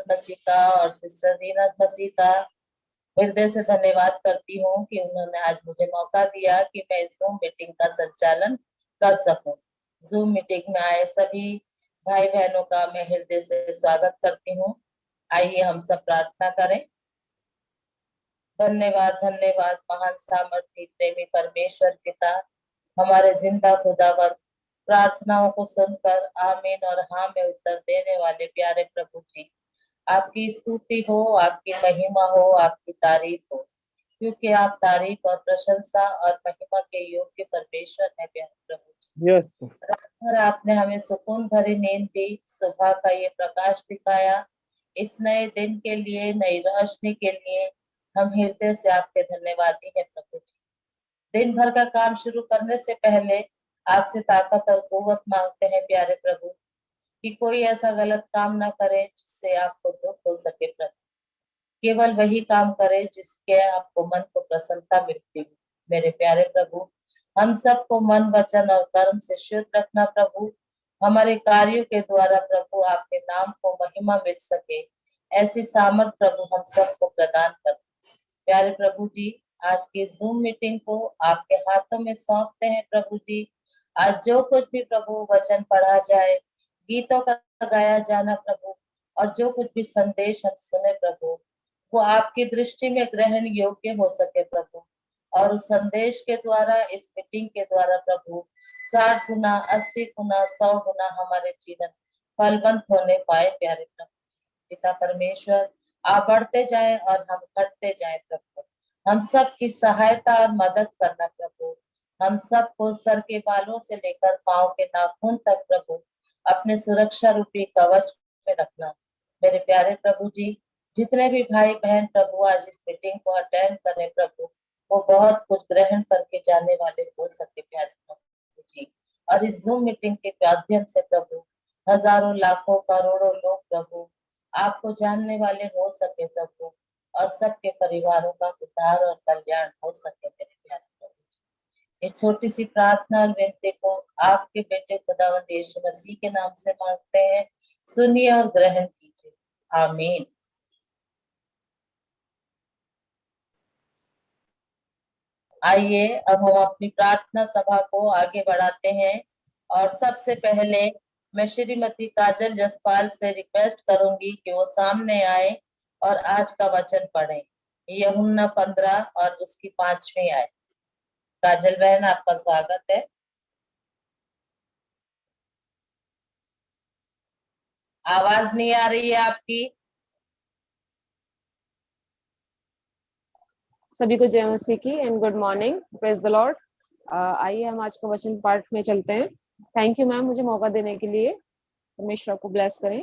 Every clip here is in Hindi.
मसीह का और सिस्टर रीना मसीह का हृदय से धन्यवाद करती हूँ कि उन्होंने आज मुझे मौका दिया कि मैं इस जूम मीटिंग का संचालन कर सकूं। जूम मीटिंग में आए सभी भाई बहनों का मैं हृदय से स्वागत करती हूँ। आइए हम सब प्रार्थना करें। धन्यवाद धन्यवाद महान सामर्थी प्रेमी परमेश्वर पिता, हमारे जिंदा खुदावन, प्रार्थनाओं को सुनकर आमीन और हाँ में उत्तर देने वाले प्यारे प्रभु जी, आपकी स्तुति हो, आपकी महिमा हो, आपकी तारीफ हो, क्योंकि आप तारीफ और प्रशंसा और महिमा के योग्य परमेश्वर है प्यारे प्रभु जी। यस रात भर आपने हमें सुकून भरी नींद दी, सुबह का ये प्रकाश दिखाया, इस नए दिन के लिए, नई रोशनी के लिए हम हृदय से आपके धन्यवादी हैं प्रभु जी। दिन भर का काम शुरू करने से पहले आपसे ताकत और कुव्वत मांगते हैं प्यारे प्रभु, कि कोई ऐसा गलत काम ना करे जिससे आपको दुख हो सके प्रभु। केवल वही काम करे जिसके आपको मन को प्रसन्नता मिलती हो मेरे प्यारे प्रभु। हम सबको मन, वचन और कर्म से शुद्ध रखना प्रभु। हमारे कार्यों के द्वारा प्रभु आपके नाम को महिमा मिल सके, ऐसी सामर्थ प्रभु हम सबको प्रदान कर प्यारे प्रभु जी। आज की जूम मीटिंग को आपके हाथों में सौंपते हैं प्रभु जी। आज जो कुछ भी प्रभु वचन पढ़ा जाए, गीतों का गाया जाना प्रभु, और जो कुछ भी संदेश हम सुने प्रभु, वो आपकी दृष्टि में ग्रहण योग्य हो सके प्रभु। और उस संदेश के द्वारा, इस मीटिंग के द्वारा प्रभु 60 गुना, 80 गुना, 100 गुना हमारे जीवन फलवंत होने पाए प्यारे प्रभु। पिता परमेश्वर, आप बढ़ते जाए और हम घटते जाए प्रभु। हम सब की सहायता और मदद करना प्रभु। हम सबको सर के बालों से लेकर पांव के नाखून तक प्रभु अपने सुरक्षा रूपी कवच में रखना मेरे प्यारे प्रभु जी। जितने भी भाई बहन प्रभु आज इस मीटिंग को अटेंड करें प्रभु, वो बहुत कुछ ग्रहण करके जाने वाले हो सके प्यारे प्रभु जी। और इस जूम मीटिंग के माध्यम से प्रभु हजारों, लाखों, करोड़ों लोग प्रभु आपको जानने वाले हो सके प्रभु, और सबके परिवारों का उद्धार और कल्याण हो सके मेरे प्यारे प्रभु जी। इस छोटी सी प्रार्थना और विनती को आपके बेटे खुदावंद यीशु मसीह के नाम से मांगते हैं, सुनिए और ग्रहण कीजिए, आमीन। आइए अब हम अपनी प्रार्थना सभा को आगे बढ़ाते हैं, और सबसे पहले मैं श्रीमती काजल जसपाल से रिक्वेस्ट करूंगी कि वो सामने आए और आज का वचन पढ़ें, यूहन्ना 15 और उसकी 5वीं आयत। काजल बहन, आपका स्वागत है। आवाज नहीं आ रही है आपकी। सभी को जय मसीह की and good morning, praise the Lord. आइए हम आज का वचन पाठ में चलते हैं। थैंक यू मैम मुझे मौका देने के लिए, परमेश्वर को ब्लेस करें।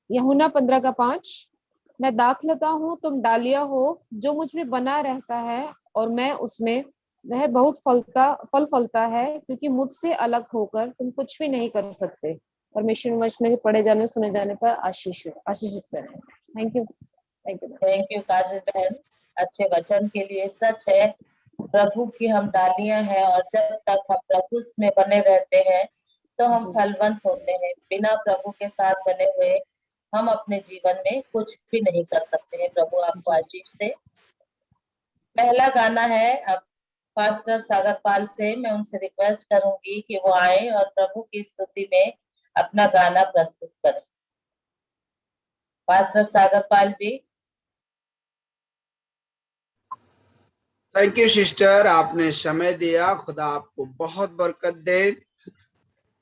यूहन्ना 15 का 5, मैं दाखलता हूँ, तुम डालियां हो, जो मुझ में बना रहता है और मैं उसमें, वह बहुत फल फलता है, क्योंकि मुझसे अलग होकर तुम कुछ भी नहीं कर सकते। परमेश्वर वचन के पढ़े जाने सुने जाने पर आशीषित करें। Thank you. थैंक यू काजल बहन, अच्छे वचन के लिए। सच है, प्रभु की हम डालियां हैं, और जब तक हम प्रभु में बने रहते हैं तो हम फलवंत होते हैं। बिना प्रभु के साथ बने हुए हम अपने जीवन में कुछ भी नहीं कर सकते हैं। प्रभु आपको आशीष दे। पहला गाना है अब पास्टर सागरपाल से, मैं उनसे रिक्वेस्ट करूंगी कि वो आए और प्रभु की स्तुति में अपना गाना प्रस्तुत करें। Pastor Sagarpal ji. Thank you sister, आपने समय दिया, खुदा आपको बहुत बरकत दे।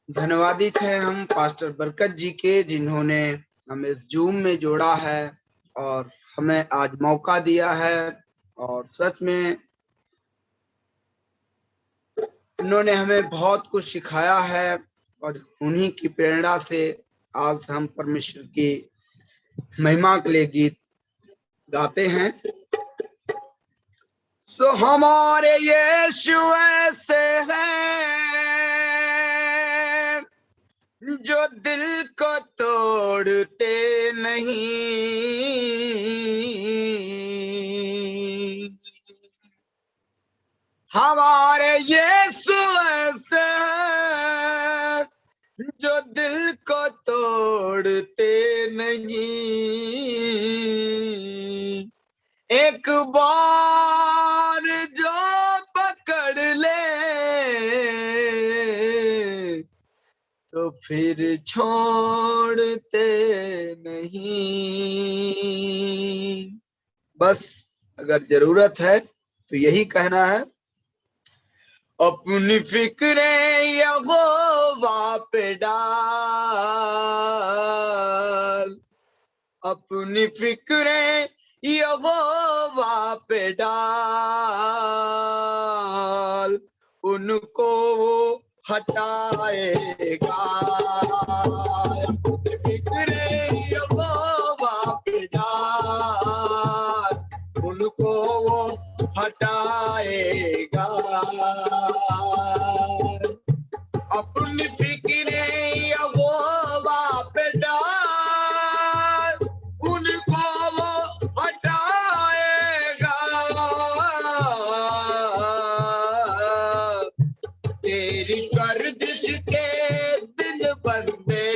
धन्यवादित है हम पास्टर बरकत जी के, जिन्होंने हमें इस जूम में जोड़ा है और हमें आज मौका दिया है। और सच में उन्होंने हमें बहुत कुछ सिखाया है, और उन्हीं की प्रेरणा से आज हम परमेश्वर की महिमा के लिए गीत गाते हैं। सो हमारे यीशु ऐसे हैं जो दिल को तोड़ते नहीं। हमारे यीशु ऐसे हैं जो दिल को तोड़ते नहीं, एक बार जो पकड़ ले तो फिर छोड़ते नहीं। बस अगर जरूरत है तो यही कहना है, अपनी फिक्रें यहोवा पे डाल, अपनी फिक्रें यहोवा पे डाल, उनको वो हटाएगा। अपनी फिक्रें यहोवा पे डाल, उनको वो हटाएगा। अपनी फिक्रें यहोवा पे डाल, उनको वो हटाएगा। तेरी गर्दिश के दिन बंदे,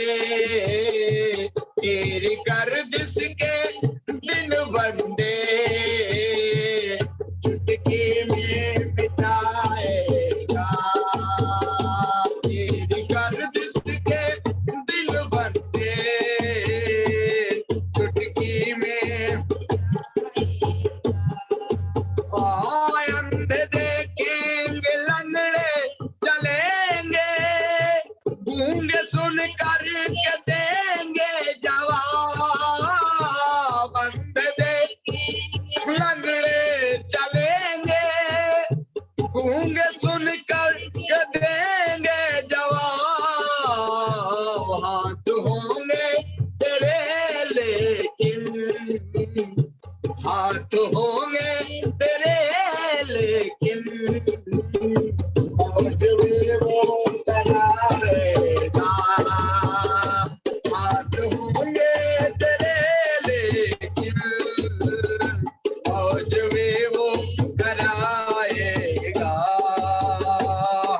तेरी गर्दिश के दिन बंदे चुटकी में मिटाएगा। तेरी गर्दिश के दिन बंदे चुटकी में। अंधे देखेंगे, लंगड़े चलेंगे, गूंगे सुन कर के देंगे जवाब। अंधे देखेंगे, लंगड़े चलेंगे, गूंगे सुन कर के देंगे जवाब। हाथ होंगे तेरे लेकिन, हाथ होंगे तेरे लेकिन, और वो कराएगा। हाथ होंगे तेरे लेकिन, और वो कराएगा।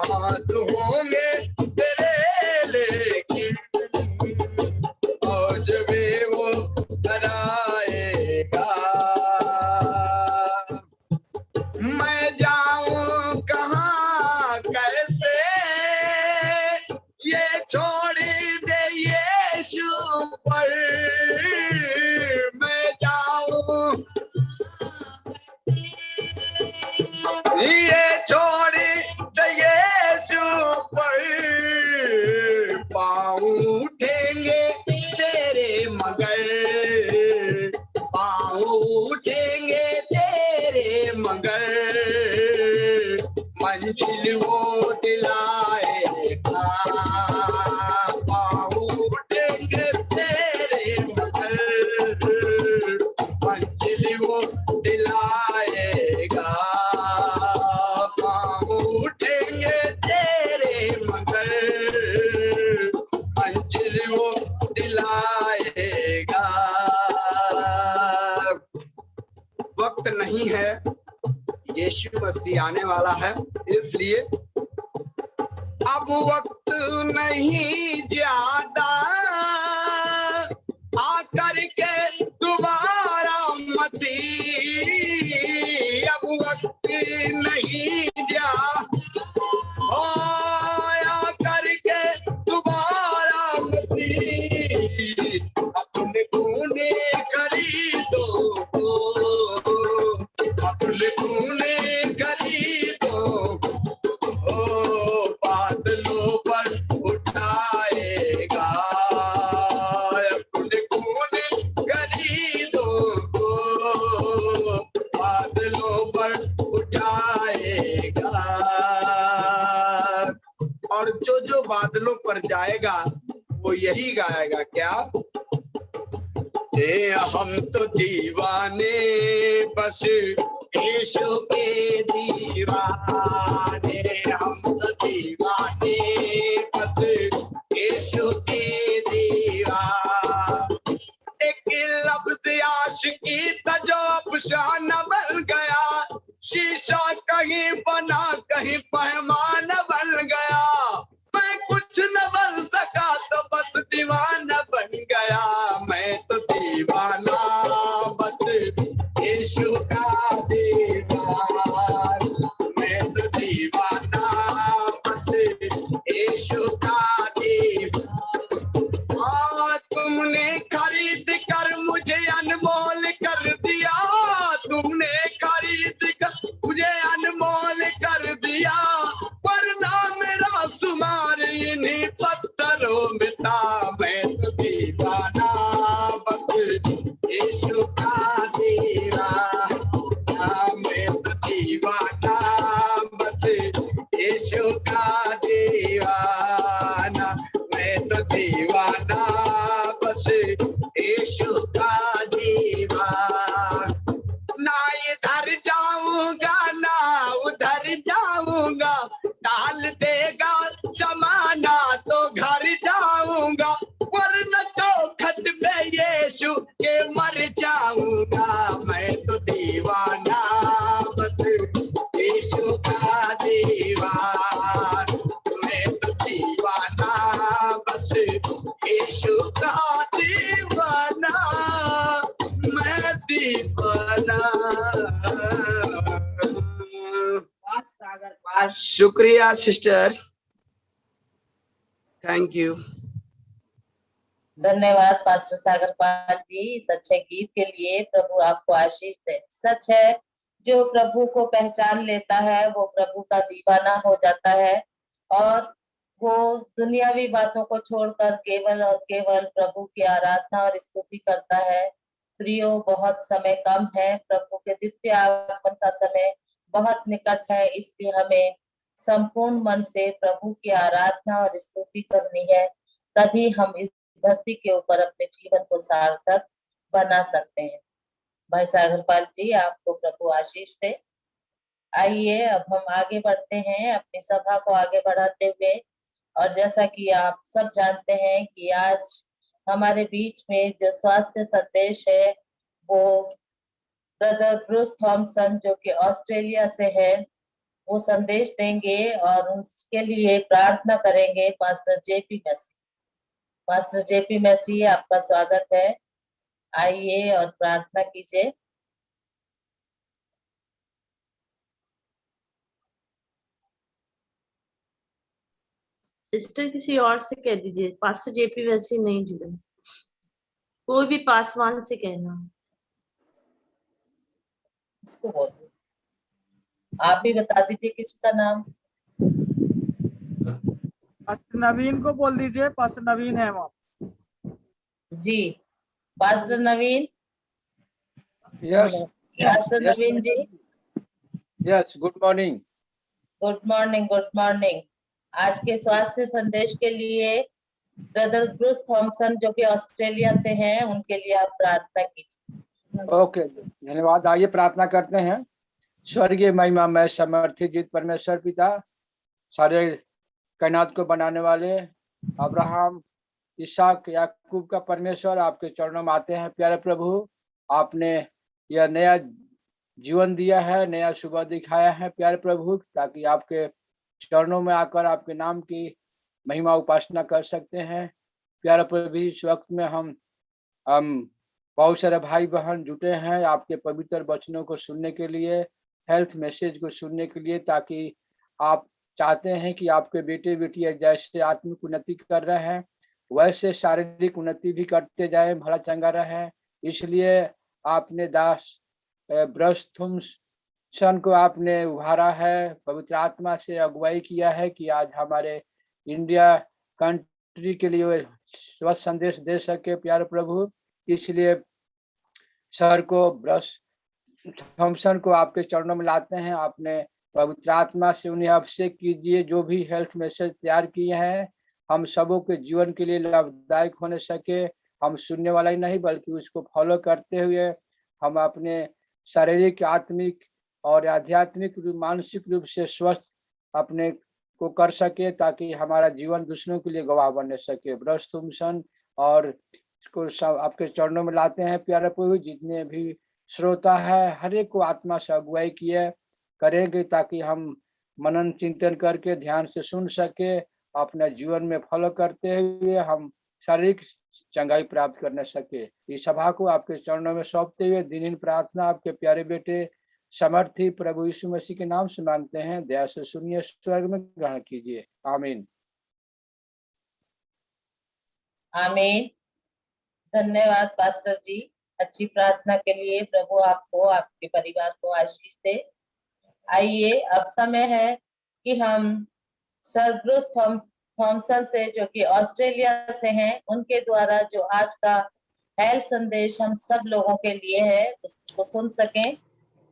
हाथ होंगे तेरे लेकिन, और वो कराएगा। मैं जाऊं कहाँ कैसे, ये छोड़ दे यीशु पर। मैं जाऊं ये छोड़ दे यीशु पर, पाँव उठेंगे तेरे मगर, पाँव उठेंगे तेरे मगर, मंजिल वो दिलाएगा। पाँव उठेंगे तेरे मगर, मंजिल वो दिलाएगा। पाँव उठेंगे तेरे मगर, मंजिल वो दिलाएगा। वक्त नहीं है, यीशु मसीह आने वाला है, इसलिए अब वक्त नहीं ज्यादा, आकर के दोबारा मसीह। अब वक्त नहीं ज्यादा, आकर के दोबारा मसीह। अपने खूने खरीदो, अपने खूने खरीदो, बादलों पर उठाएगा। अपने खूने खरीदो, बादलों पर उठाएगा। और जो बादलों पर जाएगा वो यही गाएगा, क्या? हम तो दीवाने, बस यीशु के दीवाने। हम तो दीवाने, बस यीशु के दीवाने। एक लफ्ज़ आशिकी था जो अफसाना बन गया, शीशा कहीं बना कहीं पैमाना बन गया। मैं कुछ न बन सका दीवाना बस यीशु का दीवाना, मैं तो दीवाना बस यीशु का दीवाना। तुमने खरीद कर मुझे अनमोल कर दिया, तुमने खरीद कर मुझे अनमोल कर दिया, वरना मेरा शुमार इन्हीं पत्थरों में था। मैं तो दीवाना बस यीशु का दीवाना, मैं तो दीवाना बस यीशु का दीवाना, मैं तो दीवाना बस यीशु का दीवाना। ना इधर जाऊंगा ना उधर जाऊंगा, डाल देगा जमाना तो घर जाऊंगा, वरना चौखट पे यीशु के मर जाऊंगा। मैं तो दीवाना बस यीशु का दीवाना, मैं तो दीवाना बस यीशु का दीवाना, मैं दीवाना। सागर पाल। शुक्रिया सिस्टर, थैंक यू। धन्यवाद पास्टर सागर पाल जी इस अच्छे गीत के लिए। प्रभु आपको आशीष दे। सच है, जो प्रभु को पहचान लेता है वो प्रभु का दीवाना हो जाता है और वो दुनियावी बातों को छोड़कर केवल और केवल प्रभु की आराधना और स्तुति करता है। प्रियो, बहुत समय कम है, प्रभु के द्वितीय आगमन का समय बहुत निकट है, इसलिए हमें संपूर्ण मन से प्रभु की आराधना और स्तुति करनी है, तभी हम इस धरती के ऊपर अपने जीवन को सार्थक बना सकते हैं। भाई सागरपाल जी, आपको प्रभु आशीष दे। आइए अब हम आगे बढ़ते हैं अपनी सभा को आगे बढ़ाते हुए। और जैसा कि आप सब जानते हैं कि आज हमारे बीच में जो स्वास्थ्य संदेश है वो ब्रदर ब्रूस थॉमसन जो कि ऑस्ट्रेलिया से है वो संदेश देंगे और उसके लिए प्रार्थना करेंगे पास्टर जेपी मैसी। पास्टर जेपी मैसी, आपका स्वागत है। आइए और प्रार्थना कीजिए। सिस्टर किसी और से कह दीजिए, पास्टर जेपी वैसे नहीं जुड़े, कोई भी पासवान से कहना। इसको बोलो, आप भी बता दीजिए किसी का नाम। पास्टर नवीन को बोल दीजिए, पास्टर नवीन है वहाँ। जी, pastor Naveen. Yes pastor Naveen ji, yes, good morning. Good morning, good morning. आज के स्वास्थ्य संदेश के लिए ब्रदर ब्रूस थॉमसन जो कि ऑस्ट्रेलिया से हैं उनके लिए आप प्रार्थना कीजिए। ओके, धन्यवाद। आइए प्रार्थना करते हैं। स्वर्गीय महिमा में समर्थित जीत परमेश्वर पिता, सारे कायनात को बनाने वाले अब्राहम, इसहाक, याकूब का परमेश्वर, आपके चरणों में आते हैं। प्यारे प्रभु, आपने यह नया जीवन दिया है, नया सुबह दिखाया है प्यारे प्रभु, ताकि आपके चरणों में आकर आपके नाम की महिमा उपासना कर सकते हैं। प्यारे प्रभु, इस वक्त में हम बहुत सारे भाई बहन जुटे हैं आपके पवित्र वचनों को सुनने के लिए, हेल्थ मैसेज को सुनने के लिए, ताकि आप चाहते हैं कि आपके बेटे बेटियां जैसे आत्मिक उन्नति कर रहे हैं वैसे शारीरिक उन्नति भी करते जाए, भला चंगा रहे। इसलिए आपने दास ब्रश थॉम्सन को आपने उभारा है, पवित्र आत्मा से अगुवाई किया है कि आज हमारे इंडिया कंट्री के लिए स्वस्थ संदेश दे सके प्यारे प्रभु। इसलिए सर को, ब्रश थॉम्सन को आपके चरणों में लाते हैं। आपने पवित्र आत्मा से उन्हें अभिषेक कीजिए। जो भी हेल्थ मैसेज तैयार किए हैं हम सबों के जीवन के लिए लाभदायक होने सके। हम सुनने वाला ही नहीं बल्कि उसको फॉलो करते हुए हम अपने शारीरिक, आत्मिक और आध्यात्मिक रूप, मानसिक रूप से स्वस्थ अपने को कर सके, ताकि हमारा जीवन दूसरों के लिए गवाह बनने सके। ब्रश थॉम्सन और इसको सब आपके चरणों में लाते हैं प्यारे प्रभु। जितने भी श्रोता है हर एक को आत्मा से अगुवाई किए करेंगे, ताकि हम मनन चिंतन करके ध्यान से सुन सके, अपने जीवन में फॉलो करते हुए हम शारीरिक चंगाई प्राप्त करने सके। इस सभा को आपके चरणों में सौंपते हुए दिन प्रार्थना आपके प्यारे बेटे समर्थी प्रभु यीशु मसीह के नाम से मांगते हैं, दया से सुनिए, स्वर्ग में ग्रहण कीजिए, आमीन। आमीन। धन्यवाद पास्टर जी, अच्छी प्रार्थना के लिए। प्रभु आपको, आपके परिवार को आशीष दे। आइए, अब समय है कि हम सर ब्रूस थॉमसन से, जो कि ऑस्ट्रेलिया से हैं, उनके द्वारा जो आज का हेल्थ संदेश हम सब लोगों के लिए है, उसको सुन सकें।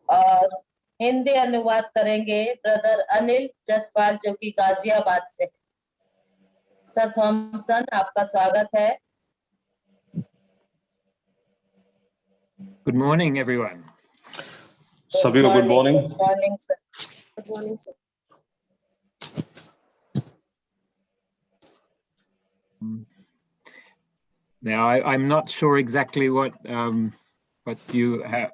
और हिंदी अनुवाद करेंगे ब्रदर अनिल जसपाल, जो कि गाजियाबाद से। सर थॉमसन, आपका स्वागत है। Good morning, everyone. सभी को good morning. Good morning sir. Good morning sir. Now, I'm not sure exactly what you have.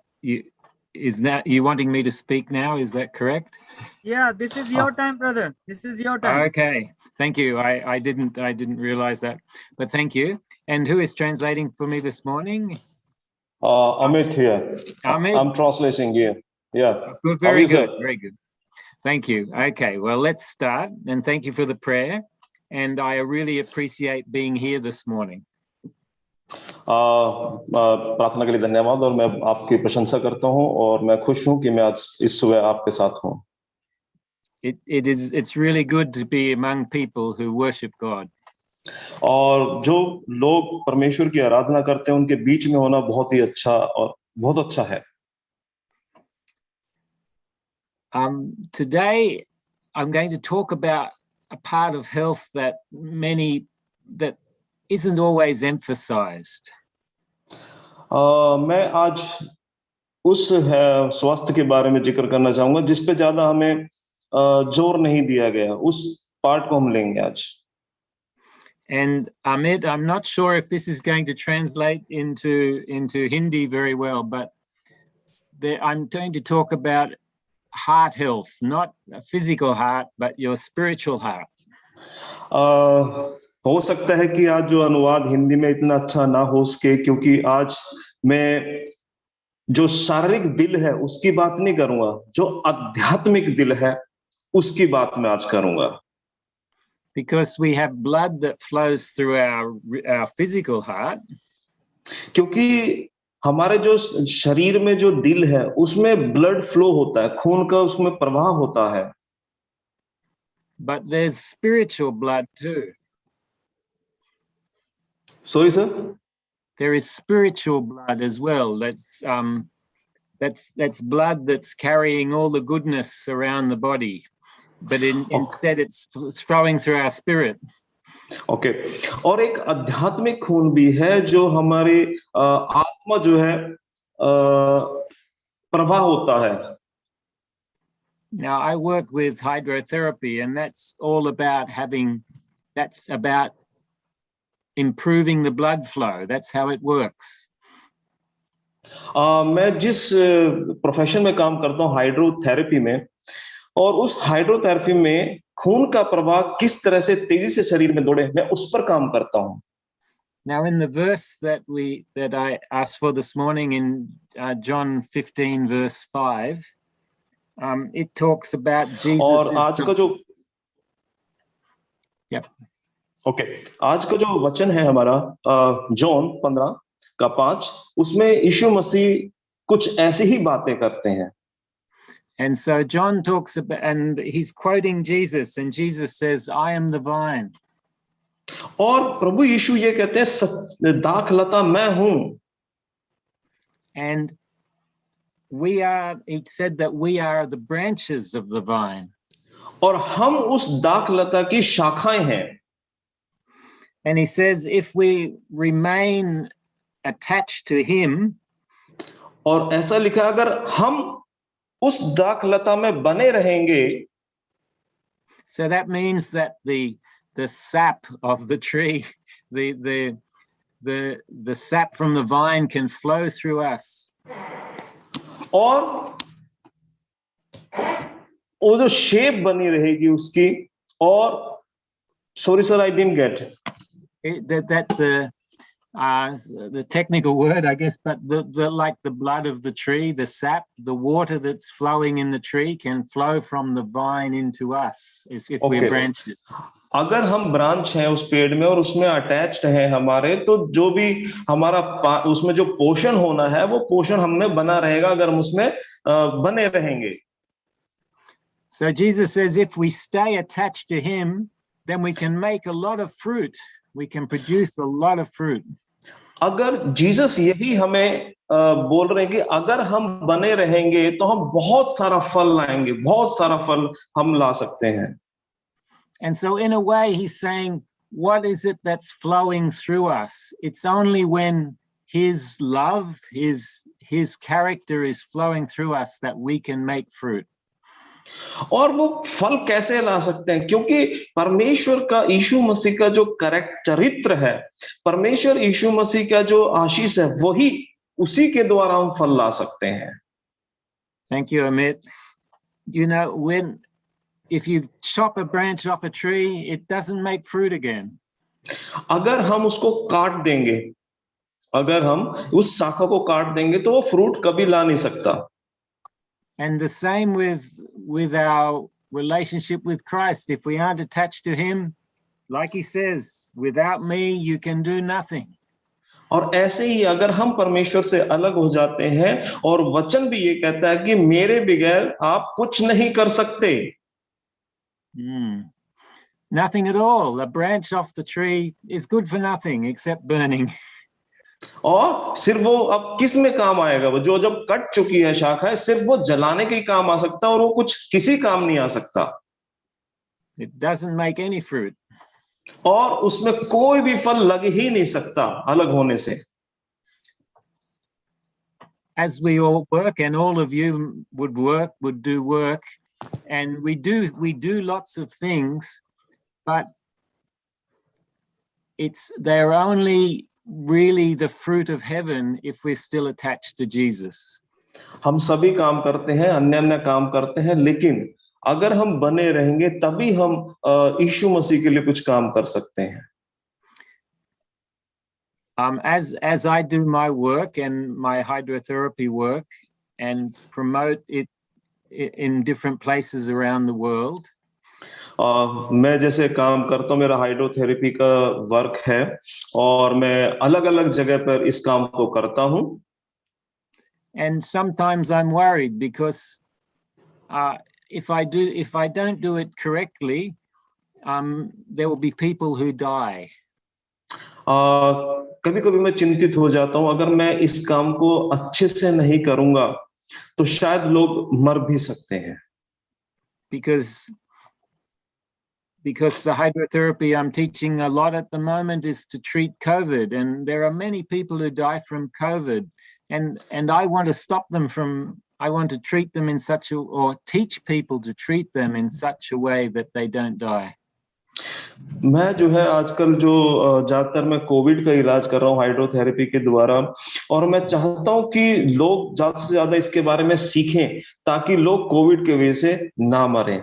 Is that you wanting me to speak now? Is that correct? Yeah, this is your time, brother. This is your time. Okay, thank you. I didn't realize that, but thank you. And who is translating for me this morning? Amit here. Amit? I'm translating here. Yeah. Good, How are very you, good, sir? very good. Thank you. Okay, well, let's start. And thank you for the prayer. And I really appreciate being here this morning. प्रार्थना के लिए धन्यवाद, और मैं आपकी प्रशंसा करता हूं, और मैं खुश हूं कि मैं आज इस सुबह आपके साथ हूं। It's really good to be among people who worship God. और जो लोग परमेश्वर की आराधना करते हैं उनके बीच में होना बहुत ही अच्छा और बहुत अच्छा है। Today I'm going to talk about a part of health that isn't always emphasized. मैं आज उस स्वास्थ्य के बारे में जिक्र करना चाहूंगा जिस पे ज्यादा हमें जोर नहीं दिया गया, उस पार्ट को हम लेंगे आज। And Amit, I'm not sure if this is going to translate into Hindi very well, but I'm going to talk about heart health, not a physical heart, but your spiritual heart. हो सकता है कि आज जो अनुवाद हिंदी में इतना अच्छा ना हो सके, क्योंकि आज मैं जो शारीरिक दिल है उसकी बात नहीं करूंगा, जो आध्यात्मिक दिल है उसकी बात मैं आज करूंगा। Because we have blood that flows through our physical heart. क्योंकि हमारे जो शरीर में जो दिल है उसमें ब्लड फ्लो होता है, खून का उसमें प्रवाह होता है। But there's spiritual blood too. Sorry, sir? There is spiritual blood as well. That's blood that's carrying all the goodness around the body, but instead it's flowing through our spirit. Okay. और एक आध्यात्मिक खून भी है जो हमारी आत्मा जो है प्रवाह होता है। Now I work with hydrotherapy, and that's about improving the blood flow. That's how it works. मैं जिस प्रोफेशन में काम करता हूँ हाइड्रोथेरेपी में, और उस हाइड्रोथेरेपी में खून का प्रवाह किस तरह से तेजी से शरीर में दौड़े, मैं उस पर काम करता हूँ। Now in the verse that I asked for this morning in John 15 verse 5, it talks about Jesus. और आज का जो Yep. ओके आज का जो वचन है हमारा जॉन 15:5, उसमें यीशु मसीह कुछ ऐसी ही बातें करते हैं। And so John talks about, and he's quoting Jesus, and Jesus says, I am the vine. और प्रभु यीशु ये कहते हैं दाखलता मैं हूं। And he said that we are the branches of the vine. और हम उस दाखलता की शाखाएं हैं। And he says if we remain attached to him, और ऐसा लिखा अगर हम उस दाखलता में बने रहेंगे, so that means that the sap of the tree, the sap from the vine can flow through us. और वो जो शेप बनी रहेगी उसकी, और sorry sir I didn't get that the technical word, I guess, but the like the blood of the tree, the sap, the water that's flowing in the tree can flow from the vine into us if we're Okay. branched. अगर हम ब्रांच हैं उस पेड़ में और उसमें अटैच्ड हैं हमारे, तो जो भी हमारा उसमें जो पोषण होना है वो पोषण हम में बना रहेगा अगर हम उसमें बने रहेंगे. So Jesus says if we stay attached to him, then we can make a lot of fruit. We can produce a lot of fruit. अगर जीसस यही हमें बोल रहे हैं कि अगर हम बने रहेंगे तो हम बहुत सारा फल लाएंगे, बहुत सारा फल हम ला सकते हैं. And so in a way he's saying, what is it that's flowing through us? It's only when his love, his character is flowing through us that we can make fruit. और वो फल कैसे ला सकते हैं? क्योंकि परमेश्वर का, यीशु मसीह का जो चरित्र है, परमेश्वर यीशु मसीह का जो आशीष है, वही उसी के द्वारा हम फल ला सकते हैं. Thank you, Amit. You know, if you chop a branch off a tree, it doesn't make fruit again. अगर हम उसको काट देंगे, अगर हम उस शाखा को काट देंगे तो वो फ्रूट कभी ला नहीं सकता. And the same with our relationship with Christ. If we aren't attached to him, like he says, without me, you can do nothing. और ऐसे ही अगर हम परमेश्वर से अलग हो जाते हैं, और वचन भी ये कहता है कि मेरे बगैर आप कुछ नहीं कर सकते. Nothing at all. A branch off the tree is good for nothing except burning. और सिर्फ वो अब किस में काम आएगा? वो जो जब कट चुकी है शाखा है, सिर्फ वो जलाने के काम आ सकता है, और वो कुछ किसी काम नहीं आ सकता. It doesn't make any fruit. और उसमें कोई भी फल लग ही नहीं सकता अलग होने से. As we all work, and all of you would do work, and we do lots of things, but they're only really the fruit of heaven if we're still attached to Jesus. हम सभी काम करते हैं, अन्य अन्य काम करते हैं, लेकिन अगर हम बने रहेंगे तभी हम यीशु मसीह के लिए कुछ काम कर सकते हैं. As I do my work and my hydrotherapy work and promote it in different places around the world, मैं जैसे काम करता हूँ, मेरा हाइड्रोथेरेपी का वर्क है और मैं अलग-अलग जगह पर इस काम को करता हूँ. And sometimes I'm worried because if I don't do it correctly, there will be people who die. कभी-कभी मैं चिंतित हो जाता हूँ, अगर मैं इस काम को अच्छे से नहीं करूंगा तो शायद लोग मर भी सकते हैं. Because the hydrotherapy I'm teaching a lot at the moment is to treat COVID, and there are many people who die from COVID, and I want to stop them from. I want to treat them or teach people to treat them in such a way that they don't die. मैं जो है आजकल जो ज्यादातर मैं कोविड का इलाज कर रहा हूँ हाइड्रोथेरेपी के द्वारा, और मैं चाहता हूँ कि लोग ज्यादा से ज्यादा इसके बारे में सीखें ताकि लोग कोविड के वजह से ना मरें.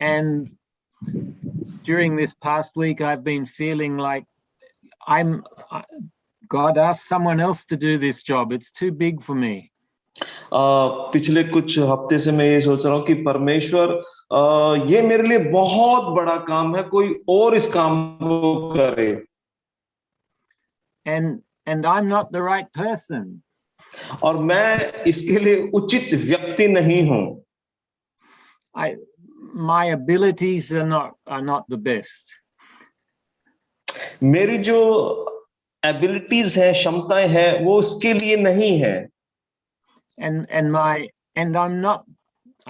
And during this past week, I've been feeling like God asked someone else to do this job. It's too big for me. पिछले कुछ हफ्ते से मैं ये सोच रहा हूँ कि परमेश्वर ये मेरे लिए बहुत बड़ा काम है, कोई और इस काम को करे. And I'm not the right person. और मैं इसके लिए उचित व्यक्ति नहीं हूँ. My abilities are not the best. मेरी जो एबिलिटीज है, क्षमताएं हैं, वो उसके लिए नहीं है. And I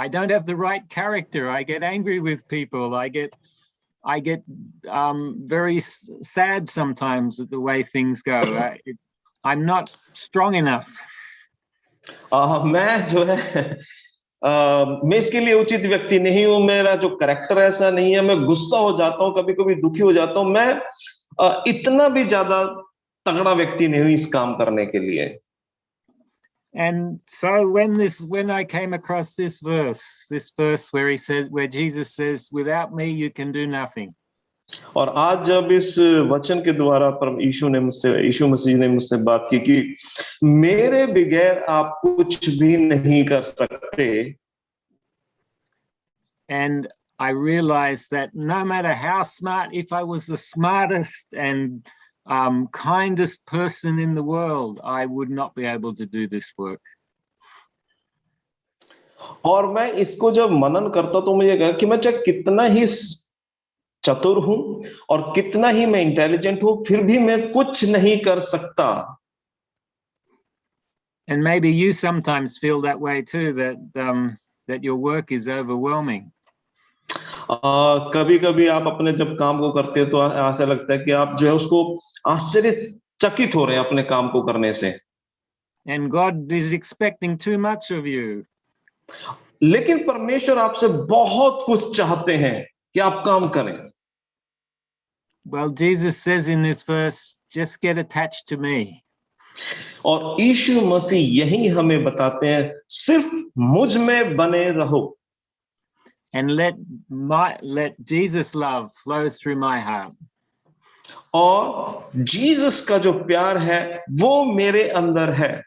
don't have the right character. I get angry with people. I get very sad sometimes at the way things go. I'm not strong enough. मैं जो है मैं इसके लिए उचित व्यक्ति नहीं हूं. मेरा जो कैरेक्टर ऐसा नहीं है. मैं गुस्सा हो जाता हूं, कभी-कभी दुखी हो जाता हूं. मैं इतना भी ज्यादा तगड़ा व्यक्ति नहीं हूं इस काम करने के लिए. And so when I came across this verse where Jesus says, without me you can do nothing. और आज जब इस वचन के द्वारा यीशु मसीह ने मुझसे बात की कि मेरे बगैर आप कुछ भी नहीं कर सकते, and I realized that no matter how smart, if I was the smartest and kindest person in the world, I would not be able to do this work. और मैं इसको जब मनन करता तो मुझे कहा कि मैं चाहे कितना ही चतुर हूं और कितना ही मैं इंटेलिजेंट हूं, फिर भी मैं कुछ नहीं कर सकता. And maybe you sometimes feel that way too, that your work is overwhelming. कभी कभी आप अपने जब काम को करते हो तो ऐसा लगता है कि आप जो है उसको आश्चर्यचकित हो रहे हैं अपने काम को करने से. And God is expecting too much of you. लेकिन परमेश्वर आपसे बहुत कुछ चाहते हैं कि आप काम करें. Well, Jesus says in this verse, just get attached to me. और यीशु मसीह यही हमें बताते हैं, सिर्फ मुझ में बने रहो. And let Jesus' love flow through my heart. और जीसस का जो प्यार है वो मेरे अंदर है.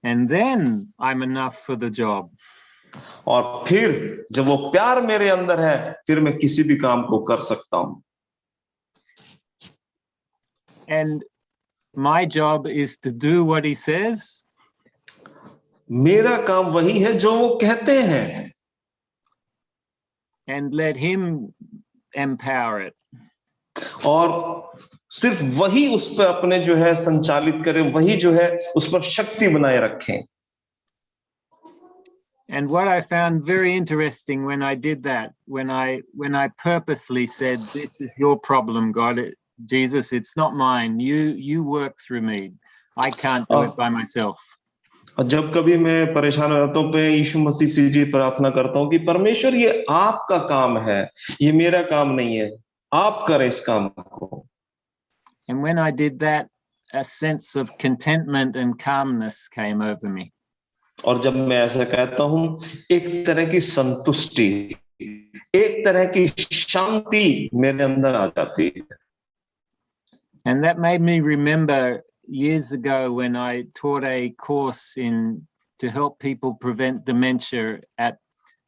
And then I'm enough for the job. और फिर जब वो प्यार मेरे अंदर है, फिर मैं किसी भी काम को कर सकता हूं. And my job is to do what he says. मेरा काम वही है जो वो कहते हैं. And let him empower it. और सिर्फ वही उस पर अपने जो है संचालित करे, वही जो है उस पर शक्ति बनाए रखें. And what I found very interesting when I did that, when I purposely said, this is your problem, God, Jesus, it's not mine. You work through me. I can't do it by myself. और जब कभी मैं परेशान हो जाता हूं, मैं यीशु मसीह से जी प्रार्थना करता हूं कि परमेश्वर ये आपका काम है, ये मेरा काम नहीं है, आप करें इस काम को. And when I did that, a sense of contentment and calmness came over me. और जब मैं ऐसा कहता हूं, एक तरह की संतुष्टि, एक तरह की शांति मेरे अंदर आ जाती है. And that made me remember years ago when I taught a course to help people prevent dementia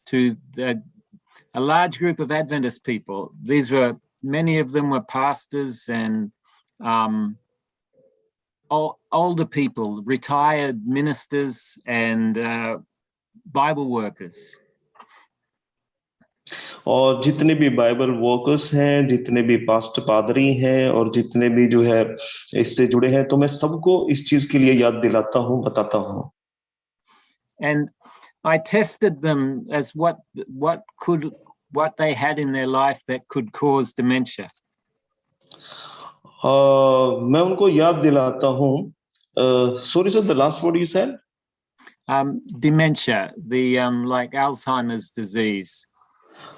to a large group of Adventist people. Many of them were pastors and older people, retired ministers and Bible workers. और जितने भी बाइबल वर्कर्स हैं, जितने भी पास्टर पादरी हैं और जितने भी जो है इससे जुड़े हैं, तो मैं सबको इस चीज के लिए याद दिलाता हूं, बताता हूं. And I tested them as what they had in their life that could cause dementia. मैं उनको याद दिलाता हूं. Sorry sir, the last word you said? Dementia, the like Alzheimer's disease.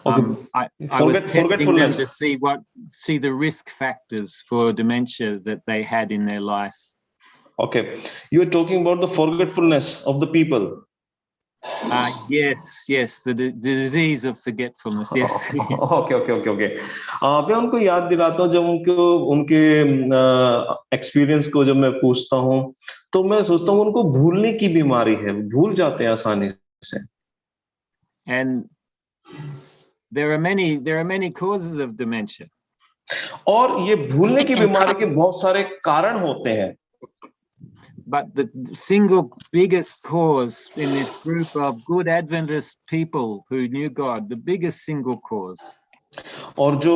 Okay. I was testing them to see the risk factors for dementia that they had in their life. Okay, you are talking about the forgetfulness of the people. Yes, the disease of forgetfulness. Yes. Okay. मैं उनको याद दिलाता हूँ, जब उनके एक्सपीरियंस को जब मैं पूछता हूँ, तो मैं सोचता हूँ उनको भूलने की बीमारी है, भूल जाते हैं आसानी से. And there are many causes of dementia. और ये भूलने की बीमारी के बहुत सारे कारण होते हैं. But the single biggest cause in this group of good Adventist people who knew God, the biggest single cause. और जो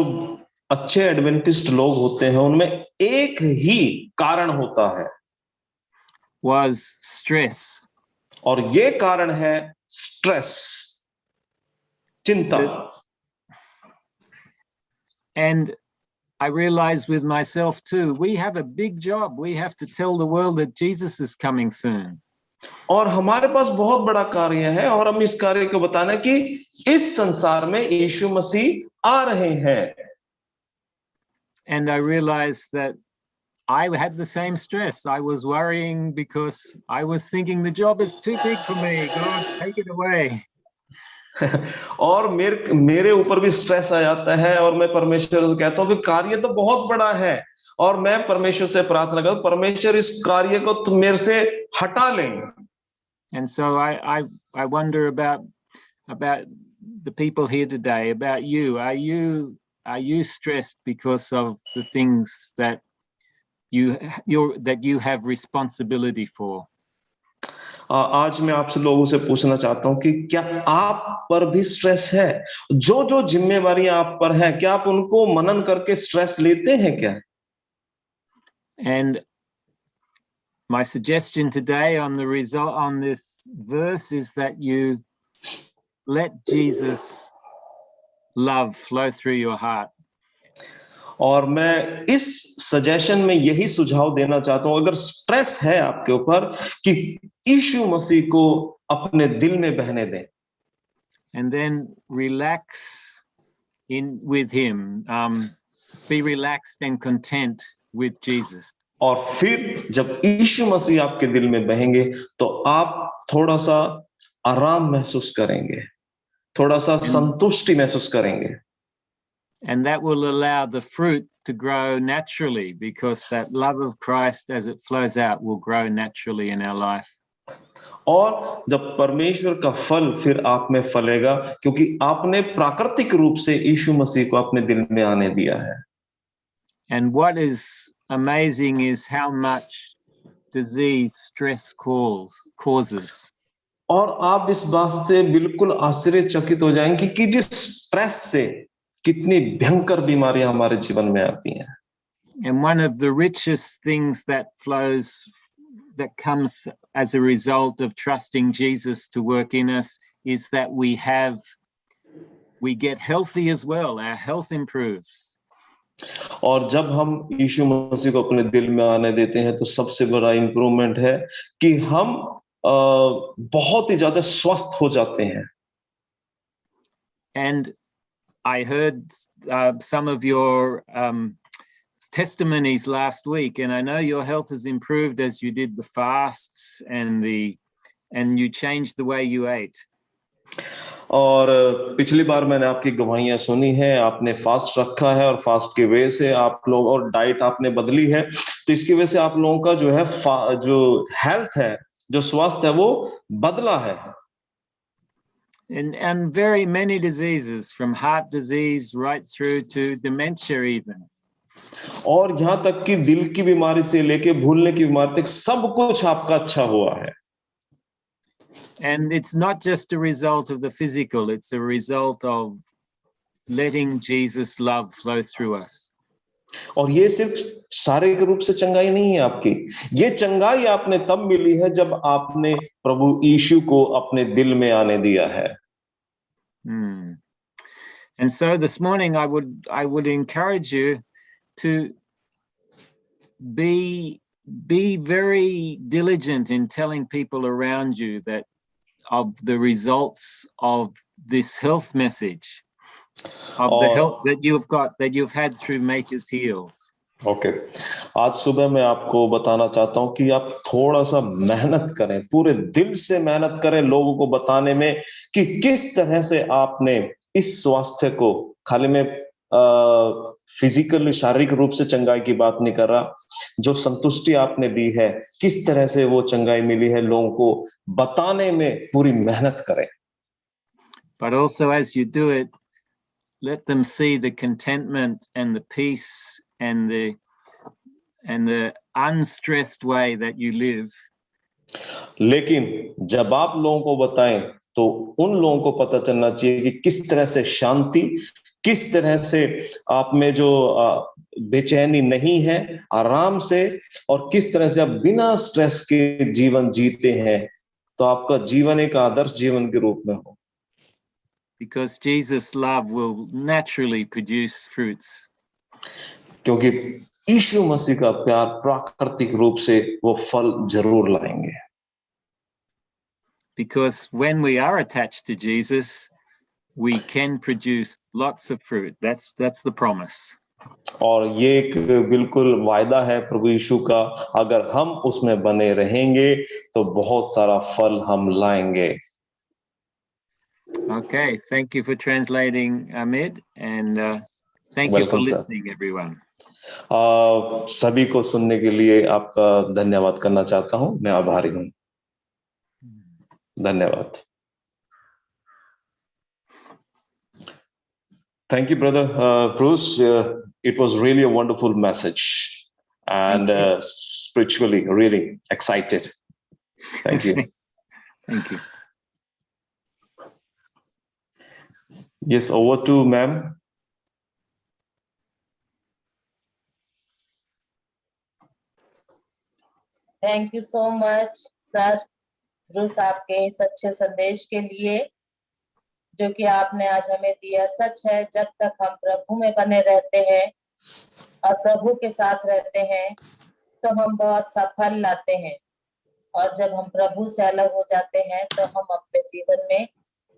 अच्छे एडवेंटिस्ट लोग होते हैं, उनमें एक ही कारण होता है. Was stress. और ये कारण है स्ट्रेस, चिंता. And I realized with myself too, we have a big job. We have to tell the world that Jesus is coming soon. और हमारे पास बहुत बड़ा कार्य है और हम इस कार्य को बताना कि इस संसार में यीशु मसीह आ रहे हैं. And I realized that I had the same stress. I was worrying because I was thinking the job is too big for me. God, take it away. और मेरे ऊपर भी स्ट्रेस आ जाता है और मैं परमेश्वर से कहता हूँ कि कार्य तो बहुत बड़ा है और मैं परमेश्वर से प्रार्थना करता हूँ परमेश्वर इस कार्य को तुम मेरे से हटा लें. And so I wonder about the people here today, about you. Are you stressed because of the things that you have responsibility for? आज मैं आपसे लोगों से पूछना चाहता हूं कि क्या आप पर भी स्ट्रेस है? जो जो जिम्मेवारियां आप पर है, क्या आप उनको मनन करके स्ट्रेस लेते हैं क्या? And my suggestion today on this verse is that you let Jesus' love flow through your heart. और मैं इस सजेशन में यही सुझाव देना चाहता हूं, अगर स्ट्रेस है आपके ऊपर, कि यीशु मसीह को अपने दिल में बहने दें. And then relax with him. Be relaxed and content with Jesus. और फिर जब यीशु मसीह आपके दिल में बहेंगे तो आप थोड़ा सा आराम महसूस करेंगे, थोड़ा सा संतुष्टि महसूस करेंगे. And that will allow the fruit to grow naturally, because that love of Christ as it flows out will grow naturally in our life. और जब परमेश्वर का फल फिर आप में फलेगा, क्योंकि आपने प्राकृतिक रूप से यीशु मसीह को अपने दिल में आने दिया है. And what is amazing is how much disease stress causes. और आप इस बात से बिल्कुल आश्चर्यचकित हो जाएंगे कि जिस स्ट्रेस से कितनी भयंकर बीमारियां हमारे जीवन में आती हैं. And one of the richest things that comes as a result of trusting Jesus to work in us is that we get healthy as well. Our health improves. और जब हम यीशु मसीह को अपने दिल में आने देते हैं तो सबसे बड़ा इंप्रूवमेंट है कि हम बहुत ही ज्यादा स्वस्थ हो जाते हैं. And I heard some of your testimonies last week, and I know your health has improved as you did the fasts and you changed the way you ate. और पिछली बार मैंने आपकी गवाहियां सुनी है, आपने फास्ट रखा है और फास्ट की वजह से आप लोग, और डाइट आपने बदली है, तो इसकी वजह से आप लोगों का जो है जो हेल्थ है, जो स्वास्थ्य है, वो बदला है. And very many diseases, from heart disease right through to dementia even. और यहाँ तक कि दिल की बीमारी से लेके भूलने की बीमारी तक सब कुछ आपका अच्छा हुआ है. And it's not just a result of the physical, it's a result of letting Jesus' love flow through us. और ये सिर्फ शारीरिक रूप से चंगाई नहीं है आपकी, ये चंगाई आपने तब मिली है जब आपने प्रभु यीशु को अपने दिल में आने दिया है. And so this morning I would encourage you to be very diligent in telling people around you that of the results of this health message, of the health that you've had through Maker's Heals. Okay, आज सुबह मैं आपको बताना चाहता हूं कि आप थोड़ा सा मेहनत करें, पूरे दिल से मेहनत करें लोगों को बताने में कि किस तरह से आपने इस स्वास्थ्य को, खाली में फिजिकल शारीरिक रूप से चंगाई की बात नहीं कर रहा, जो संतुष्टि आपने दी है, किस तरह से वो चंगाई मिली है, लोगों को बताने में पूरी मेहनत करें. But also as you do it, let them see the contentment and the peace and the unstressed way that you live. लेकिन जब आप लोगों को बताएं तो उन लोगों को पता चलना चाहिए कि किस तरह से शांति, किस तरह से आप में जो बेचैनी नहीं है, आराम से, और किस तरह से आप बिना स्ट्रेस के जीवन जीते हैं, तो आपका जीवन एक आदर्श जीवन के रूप में हो. Because Jesus' love will naturally produce fruits. क्योंकि यीशु मसीह का प्यार प्राकृतिक रूप से वो फल जरूर लाएंगे. Because when we are attached to Jesus, we can produce lots of fruit. That's the promise. और ये एक बिल्कुल वायदा है प्रभु यीशु का, अगर हम उसमें बने रहेंगे तो बहुत सारा फल हम लाएंगे. Okay, thank you for translating, Ahmed, and thank you for Welcome, sir. listening, everyone. सभी को सुनने के लिए आपका धन्यवाद करना चाहता हूं। मैं आभारी हूं। धन्यवाद। Thank you, brother Bruce. It was really a wonderful message, and spiritually really excited. Thank you. Thank you. Yes, over to ma'am. Thank you so much sir Bruce, आपके इस अच्छे संदेश के लिए जो कि आपने आज हमें दिया। सच है, जब तक हम प्रभु में बने रहते हैं और प्रभु के साथ रहते हैं तो हम बहुत सफल लाते हैं, और जब हम प्रभु से अलग हो जाते हैं तो हम अपने जीवन में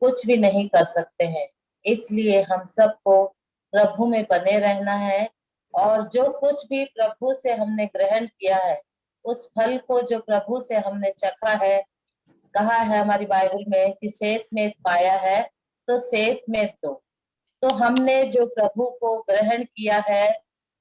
कुछ भी नहीं कर सकते हैं। इसलिए हम सबको प्रभु में बने रहना है, और जो कुछ भी प्रभु से हमने ग्रहण किया है, उस फल को जो प्रभु से हमने चखा है, कहा है हमारी बाइबल में कि सेत में पाया है तो सेत में तो हमने जो प्रभु को ग्रहण किया है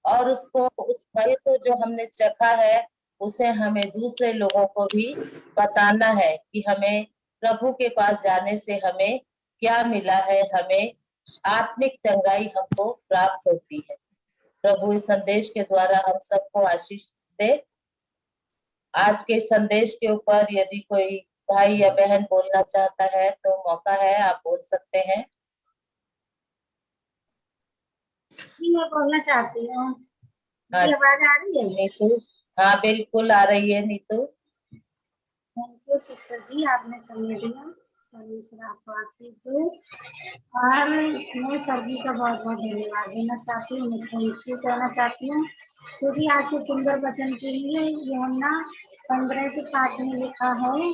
और उसको, उस फल को जो हमने चखा है, उसे हमें दूसरे लोगों को भी बताना है कि हमें प्रभु के पास जाने से हमें क्या मिला है, हमें आत्मिक चंगाई हमको प्राप्त होती है। प्रभु इस संदेश के द्वारा हम सबको आशीष दे। आज के संदेश के ऊपर यदि कोई भाई या बहन बोलना चाहता है तो मौका है, आप बोल सकते हैं। मैं बोलना चाहती हूँ। आवाज आ रही है? नीतू, हाँ बिल्कुल आ रही है नीतू। थैंक यू सिस्टर जी, आपने समय दिया, परमेश्वर आपको आशीष दे। और मैं सर जी का बहुत बहुत धन्यवाद देना चाहती हूँ। मैं थैंक यू कहना चाहती हूँ क्योंकि आज के सुंदर वचन के लिए यूहन्ना 15:7 में लिखा है,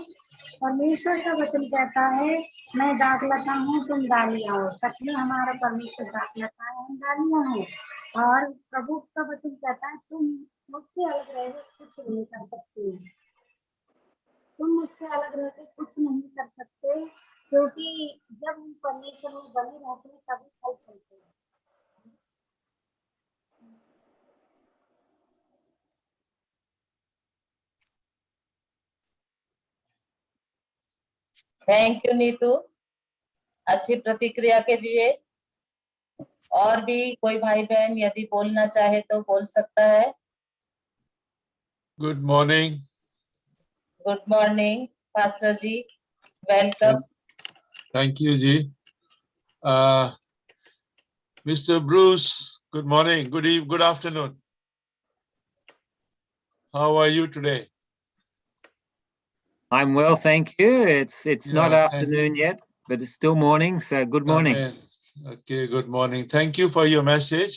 परमेश्वर का वचन कहता है, मैं दाखलता हूँ तुम डालियाँ हो। सच में हमारा परमेश्वर दाखलता है, हम डालियाँ हैं। और प्रभु का वचन कहता है, तुम मुझसे अलग रह कुछ नहीं कर सकते, तुम मुझसे अलग रह के कुछ नहीं कर सकते, क्योंकि जब हम परमेश्वर में बने रहते हैं तभी फल फलते हैं। थैंक यू नीतू, अच्छी प्रतिक्रिया के लिए। और भी कोई भाई बहन यदि बोलना चाहे तो बोल सकता है। Good morning. Good morning pastor ji, welcome. Thank you ji. Mister Bruce, good morning, good afternoon. How are you today? I'm well, thank you. It's not afternoon yet, but it's still morning, so good morning. Amen. Okay, good morning. Thank you for your message.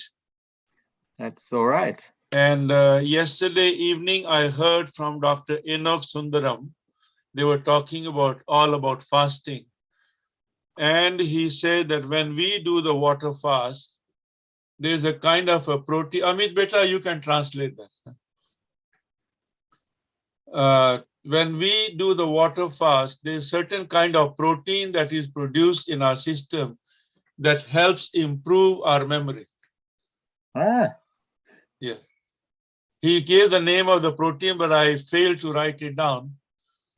That's all right. And yesterday evening, I heard from Dr. Enoch Sundaram. They were talking all about fasting. And he said that when we do the water fast, there's a kind of a protein. Amit Beta, you can translate that. When we do the water fast, there's certain kind of protein that is produced in our system that helps improve our memory. Yeah. He gave the name of the protein, but I failed to write it down.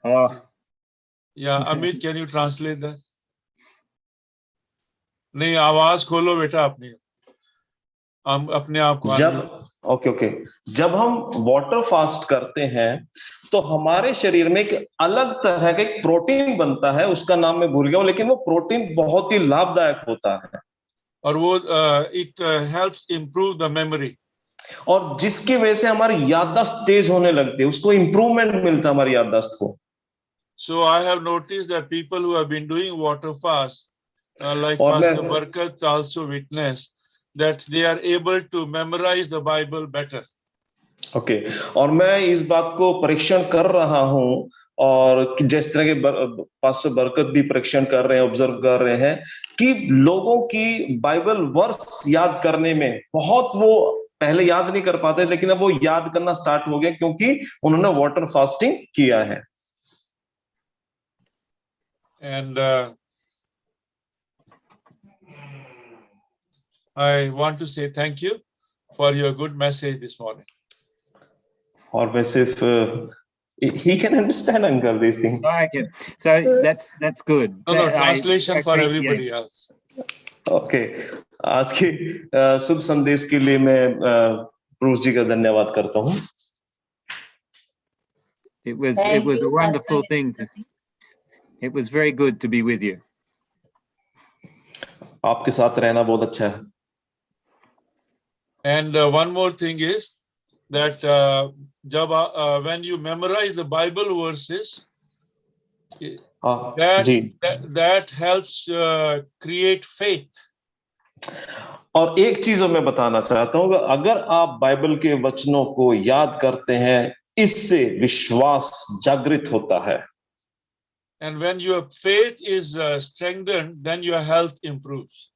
Yeah, Amit, can you translate that? नहीं, आवाज खोलो बेटा अपनी, हम अपने आप को। जब हम वाटर फास्ट करते हैं तो हमारे शरीर में एक अलग तरह का एक प्रोटीन बनता है, उसका नाम मैं भूल गया हूं, लेकिन वो प्रोटीन बहुत ही लाभदायक होता है और वो it helps improve the memory, और जिसकी वजह से हमारी याददाश्त तेज होने लगती है, उसको इंप्रूवमेंट मिलता है हमारी याददाश्त को। So I have noticed that people who have been doing water fast, like Pastor Barkat also witnessed, that they are able to memorize the Bible better. Okay, और मैं इस बात को परीक्षण कर रहा हूं, और जिस तरह के पास्टर बरकत भी परीक्षण कर रहे हैं, ऑब्जर्व कर रहे हैं कि लोगों की बाइबल वर्स याद करने में बहुत, वो पहले याद नहीं कर पाते, लेकिन अब वो याद करना स्टार्ट हो गया क्योंकि उन्होंने वाटर फास्टिंग किया है। And I want to say thank you for your good message this morning. और मैं सिर्फ he can understand uncle these things. Okay, so that's good. No, I translation for appreciate- everybody else. Okay आज के शुभ संदेश के लिए मैं ब्रूस जी का धन्यवाद करता हूँ. It was Thank a you, wonderful Pastor. thing. It was very good to be with you. आपके साथ रहना बहुत अच्छा है. And one more thing is that when you memorize the Bible verses, that helps create faith. और एक चीज मैं बताना चाहता हूँ, अगर आप बाइबल के वचनों को याद करते हैं, इससे विश्वास जागृत होता है. And when your faith is strengthened, then your health improves.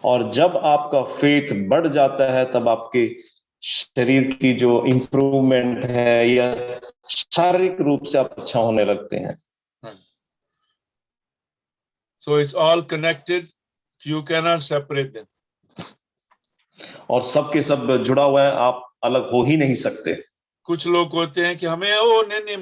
और जब आपका फेथ बढ़ जाता है, तब आपके शरीर की जो इंप्रूवमेंट है या शारीरिक रूप से आप अच्छा होने लगते हैं. So it's all connected. You cannot separate them. और सबके सब जुड़ा हुआ है, आप अलग हो ही नहीं सकते. कुछ लोग होते हैं कि हमें नहीं